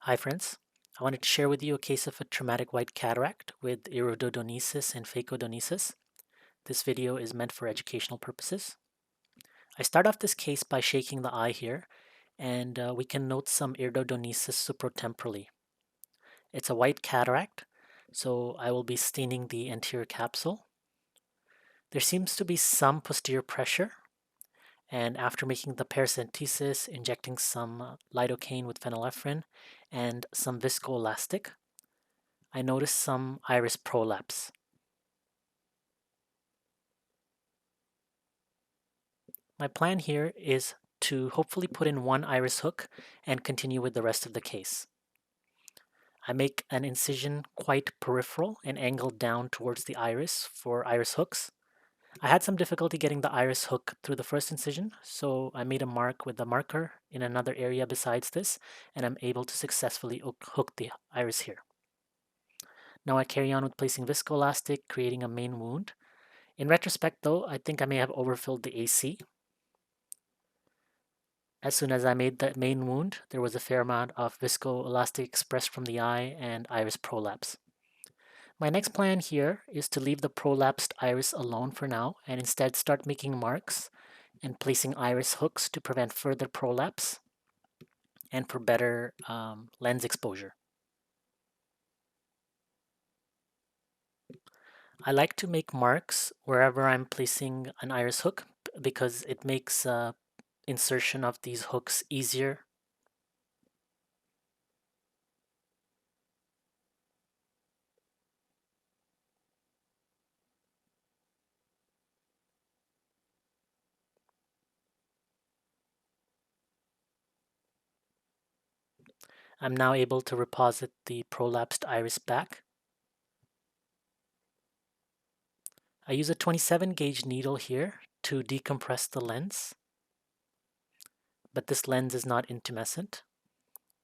Hi friends, I wanted to share with you a case of a traumatic white cataract with iridodonesis and phacodonesis. This video is meant for educational purposes. I start off this case by shaking the eye here, and we can note some iridodonesis supratemporally. It's a white cataract, so I will be staining the anterior capsule. There seems to be some posterior pressure, and after making the paracentesis, injecting some lidocaine with phenylephrine and some viscoelastic, I noticed some iris prolapse. My plan here is to hopefully put in one iris hook and continue with the rest of the case. I make an incision quite peripheral and angled down towards the iris for iris hooks. I had some difficulty getting the iris hook through the first incision, so I made a mark with the marker in another area besides this, and I'm able to successfully hook the iris here. Now I carry on with placing viscoelastic, creating a main wound. In retrospect though, I think I may have overfilled the AC. As soon as I made the main wound, there was a fair amount of viscoelastic expressed from the eye and iris prolapse. My next plan here is to leave the prolapsed iris alone for now and instead start making marks and placing iris hooks to prevent further prolapse and for better lens exposure. I like to make marks wherever I'm placing an iris hook because it makes insertion of these hooks easier. I'm now able to reposit the prolapsed iris back. I use a 27 gauge needle here to decompress the lens, but this lens is not intumescent.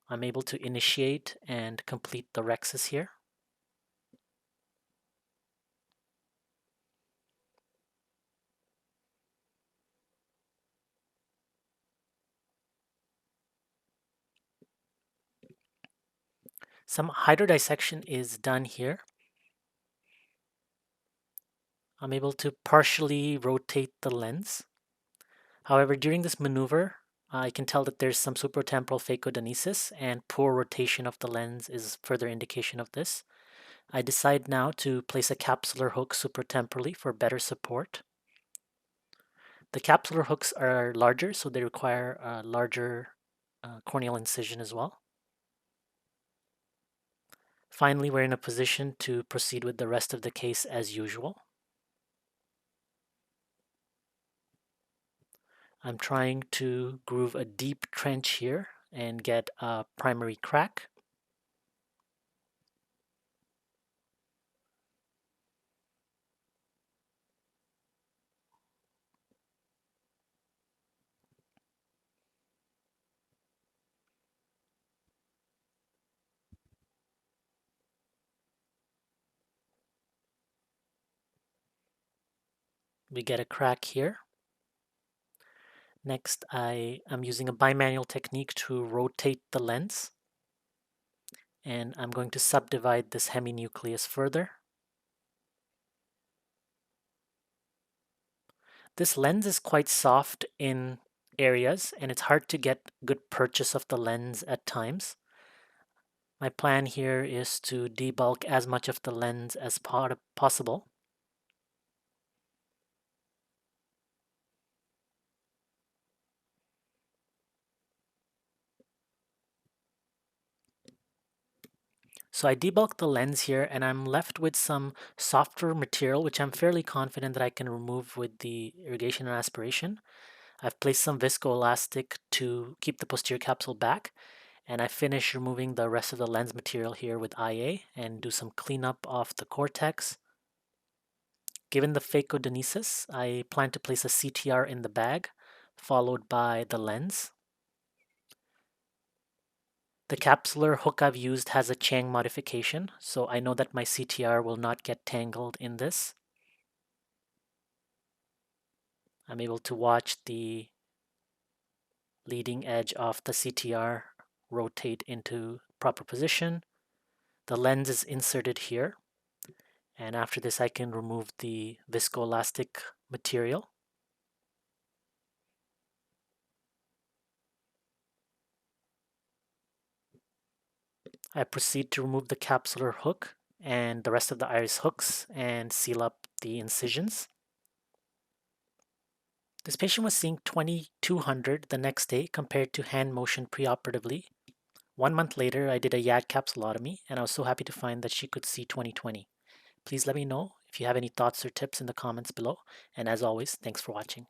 I'm able to initiate and complete the rhexis here. Some hydrodissection is done here. I'm able to partially rotate the lens. However, during this maneuver, I can tell that there's some supratemporal phacodonesis, and poor rotation of the lens is further indication of this. I decide now to place a capsular hook supratemporally for better support. The capsular hooks are larger, so they require a larger corneal incision as well. Finally, we're in a position to proceed with the rest of the case as usual. I'm trying to groove a deep trench here and get a primary crack. We get a crack here. Next, I am using a bimanual technique to rotate the lens. And I'm going to subdivide this heminucleus further. This lens is quite soft in areas, and it's hard to get good purchase of the lens at times. My plan here is to debulk as much of the lens as possible. So I debulk the lens here, and I'm left with some softer material, which I'm fairly confident that I can remove with the irrigation and aspiration. I've placed some viscoelastic to keep the posterior capsule back, and I finish removing the rest of the lens material here with IA and do some cleanup of the cortex. Given the phacodonesis, I plan to place a CTR in the bag, followed by the lens. The capsular hook I've used has a Chang modification, so I know that my CTR will not get tangled in this. I'm able to watch the leading edge of the CTR rotate into proper position. The lens is inserted here. And after this, I can remove the viscoelastic material. I proceed to remove the capsular hook and the rest of the iris hooks and seal up the incisions. This patient was seeing 2200 the next day compared to hand motion preoperatively. 1 month later, I did a YAD capsulotomy, and I was so happy to find that she could see 20/20. Please let me know if you have any thoughts or tips in the comments below, and as always, thanks for watching.